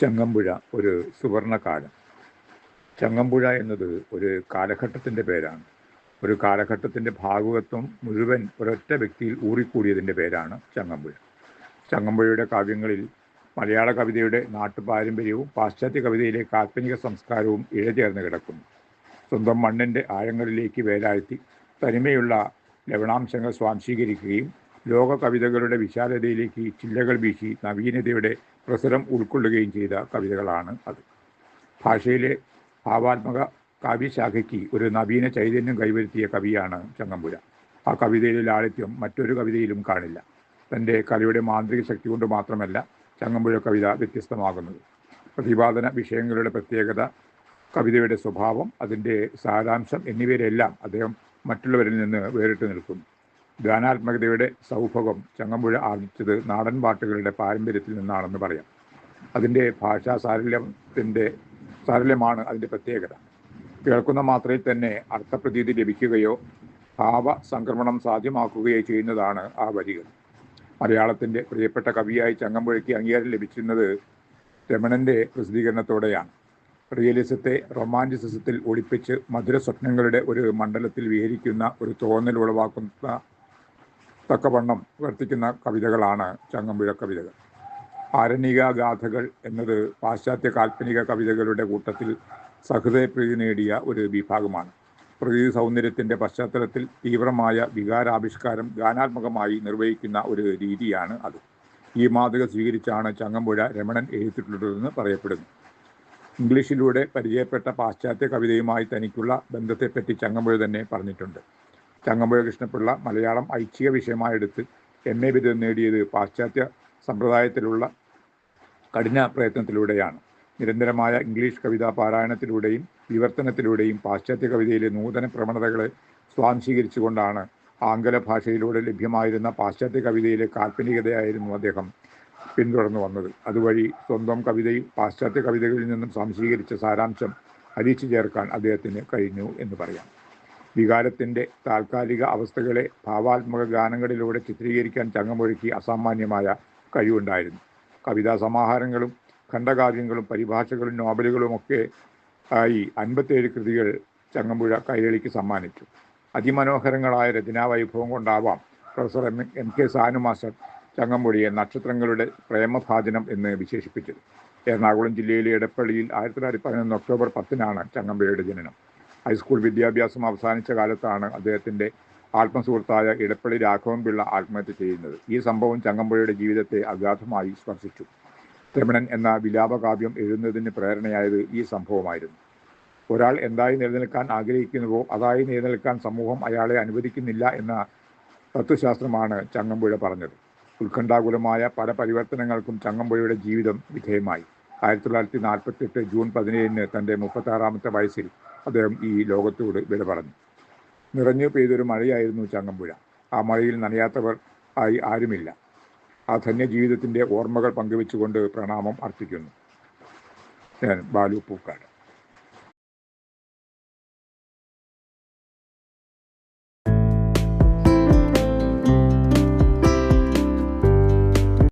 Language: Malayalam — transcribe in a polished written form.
ചങ്ങമ്പുഴ ഒരു സുവർണകാലം. ചങ്ങമ്പുഴ എന്നത് ഒരു കാലഘട്ടത്തിൻ്റെ പേരാണ്. ഒരു കാലഘട്ടത്തിൻ്റെ ഭാവുകത്വം മുഴുവൻ ഒരൊറ്റ വ്യക്തിയിൽ ഊറിക്കൂടിയതിൻ്റെ പേരാണ് ചങ്ങമ്പുഴ. ചങ്ങമ്പുഴയുടെ കാവ്യങ്ങളിൽ മലയാള കവിതയുടെ നാട്ടുപാരമ്പര്യവും പാശ്ചാത്യ കവിതയിലെ കാൽപ്പനിക സംസ്കാരവും ഇഴചേർന്ന് കിടക്കുന്നു. സ്വന്തം മണ്ണിൻ്റെ ആഴങ്ങളിലേക്ക് വേലാഴ്ത്തി തനിമയുള്ള ലവണാംശങ്ങൾ സ്വാംശീകരിക്കുകയും ലോക കവിതകളുടെ വിശാലതയിലേക്ക് ചില്ലകൾ വീശി നവീനതയുടെ പ്രസരം ഉൾക്കൊള്ളുകയും ചെയ്ത കവിതകളാണ് അത്. ഭാഷയിലെ ഭാവാത്മക കാവ്യശാഖയ്ക്ക് ഒരു നവീന ചൈതന്യം കൈവരുത്തിയ കവിയാണ് ചങ്ങമ്പുഴ. ആ കവിതയിലെ ലാളിത്യം മറ്റൊരു കവിതയിലും കാണില്ല. തൻ്റെ കലയുടെ മാന്ത്രിക ശക്തി കൊണ്ട് മാത്രമല്ല ചങ്ങമ്പുഴ കവിത വ്യത്യസ്തമാകുന്നത്. പ്രതിപാദന വിഷയങ്ങളുടെ പ്രത്യേകത, കവിതയുടെ സ്വഭാവം, അതിൻ്റെ സാരാംശം എന്നിവയിലെല്ലാം അദ്ദേഹം മറ്റുള്ളവരിൽ നിന്ന് വേറിട്ട് നിൽക്കുന്നു. ഗാനാത്മകതയുടെ സൗഭകം ചങ്ങമ്പുഴ ആർജിച്ചത് നാടൻ പാട്ടുകളുടെ പാരമ്പര്യത്തിൽ നിന്നാണെന്ന് പറയാം. അതിൻ്റെ ഭാഷാ സാരല്യമാണ് അതിൻ്റെ പ്രത്യേകത. കേൾക്കുന്ന മാത്രയിൽ തന്നെ അർത്ഥപ്രതീതി ലഭിക്കുകയോ ഭാവ സംക്രമണം സാധ്യമാക്കുകയോ ചെയ്യുന്നതാണ് ആ വരികൾ. മലയാളത്തിൻ്റെ പ്രിയപ്പെട്ട കവിയായി ചങ്ങമ്പുഴയ്ക്ക് അംഗീകാരം ലഭിക്കുന്നത് രമണൻ്റെ പ്രസിദ്ധീകരണത്തോടെയാണ്. റിയലിസത്തെ റൊമാൻറ്റിസിസത്തിൽ ഒളിപ്പിച്ച് മധുര സ്വപ്നങ്ങളുടെ ഒരു മണ്ഡലത്തിൽ വിഹരിക്കുന്ന ഒരു തോന്നൽ ഉളവാക്കുന്ന തക്കവണ്ണം വർത്തിക്കുന്ന കവിതകളാണ് ചങ്ങമ്പുഴ കവിതകൾ. ആരണ്യക ഗാഥകൾ എന്നത് പാശ്ചാത്യ കാൽപ്പനിക കവിതകളുടെ കൂട്ടത്തിൽ സഹൃദയപ്രീതി നേടിയ ഒരു വിഭാഗമാണ്. പ്രകൃതി സൗന്ദര്യത്തിൻ്റെ പശ്ചാത്തലത്തിൽ തീവ്രമായ വികാരാവിഷ്കാരം ഗാനാത്മകമായി നിർവഹിക്കുന്ന ഒരു രീതിയാണ് അത്. ഈ മാതൃക സ്വീകരിച്ചാണ് ചങ്ങമ്പുഴ രമണൻ എഴുതിയിട്ടുള്ളതെന്ന് പറയപ്പെടുന്നു. ഇംഗ്ലീഷിലൂടെ പരിചയപ്പെട്ട പാശ്ചാത്യ കവിതയുമായി തനിക്കുള്ള ബന്ധത്തെപ്പറ്റി ചങ്ങമ്പുഴ തന്നെ പറഞ്ഞിട്ടുണ്ട്. ചങ്ങമ്പുഴ കൃഷ്ണപിള്ള മലയാളം ഐച്ഛിക വിഷയമായെടുത്ത് MA ബിരുദം നേടിയത് പാശ്ചാത്യ സമ്പ്രദായത്തിലുള്ള കഠിന പ്രയത്നത്തിലൂടെയാണ്. നിരന്തരമായ ഇംഗ്ലീഷ് കവിതാ പാരായണത്തിലൂടെയും വിവർത്തനത്തിലൂടെയും പാശ്ചാത്യ കവിതയിലെ നൂതന പ്രവണതകളെ സ്വാംശീകരിച്ചുകൊണ്ടാണ് ആംഗല ഭാഷയിലൂടെ ലഭ്യമായിരുന്ന പാശ്ചാത്യ കവിതയിലെ കാൽപ്പനികതയായിരുന്നു അദ്ദേഹം പിന്തുടർന്നു വന്നത്. അതുവഴി സ്വന്തം കവിതയിൽ പാശ്ചാത്യ കവിതകളിൽ നിന്നും സ്വാംശീകരിച്ച സാരാംശം അലിയിച്ചു ചേർക്കാൻ അദ്ദേഹത്തിന് കഴിഞ്ഞു എന്ന് പറയാം. വികാരത്തിൻ്റെ താൽക്കാലിക അവസ്ഥകളെ ഭാവാത്മക ഗാനങ്ങളിലൂടെ ചിത്രീകരിക്കാൻ ചങ്ങമ്പുഴയ്ക്ക് അസാമാന്യമായ കഴിവുണ്ടായിരുന്നു. കവിതാ സമാഹാരങ്ങളും ഖണ്ഡകാവ്യങ്ങളും പരിഭാഷകളും നോവലുകളുമൊക്കെ ആയി 57 കൃതികൾ ചങ്ങമ്പുഴ കൈരളിക്ക് സമ്മാനിച്ചു. അതിമനോഹരങ്ങളായ രചനാവൈഭവം കൊണ്ടാവാം പ്രൊഫസർ MK സാനു മാസ്റ്റർ ചങ്ങമ്പുഴയെ നക്ഷത്രങ്ങളുടെ പ്രേമഭാജനം എന്ന് വിശേഷിപ്പിച്ചത്. എറണാകുളം ജില്ലയിലെ ഇടപ്പള്ളിയിൽ 1911 ഒക്ടോബർ 10 ചങ്ങമ്പുഴയുടെ ജനനം. ഹൈസ്കൂൾ വിദ്യാഭ്യാസം അവസാനിച്ച കാലത്താണ് അദ്ദേഹത്തിൻ്റെ ആത്മസുഹൃത്തായ ഇടപ്പള്ളി രാഘവൻപിള്ള ആത്മഹത്യ ചെയ്യുന്നത്. ഈ സംഭവം ചങ്ങമ്പുഴയുടെ ജീവിതത്തെ അഗാധമായി സ്പർശിച്ചു. രമണൻ എന്ന വിലാപകാവ്യം എഴുതുന്നതിന് പ്രേരണയായത് ഈ സംഭവമായിരുന്നു. ഒരാൾ എന്തായി നിലനിൽക്കാൻ ആഗ്രഹിക്കുന്നുവോ അതായി നിലനിൽക്കാൻ സമൂഹം അയാളെ അനുവദിക്കുന്നില്ല എന്ന തത്വശാസ്ത്രമാണ് ചങ്ങമ്പുഴ പറഞ്ഞത്. ഉത്കണ്ഠാകുലമായ പല പരിവർത്തനങ്ങൾക്കും ചങ്ങമ്പുഴയുടെ ജീവിതം വിധേയമായി. 1948 ജൂൺ 17 തൻ്റെ 36ാമത്തെ വയസ്സിൽ അദ്ദേഹം ഈ ലോകത്തോട് വിട പറഞ്ഞു. നിറഞ്ഞു പെയ്തൊരു മഴയായിരുന്നു ചങ്ങമ്പുഴ. ആ മഴയിൽ നനയാത്തവർ ആയി ആരുമില്ല. ആ ധന്യ ജീവിതത്തിൻ്റെ ഓർമ്മകൾ പങ്കുവെച്ചുകൊണ്ട് പ്രണാമം അർപ്പിക്കുന്നു. ഞാൻ ബാലു പൂക്കാട്.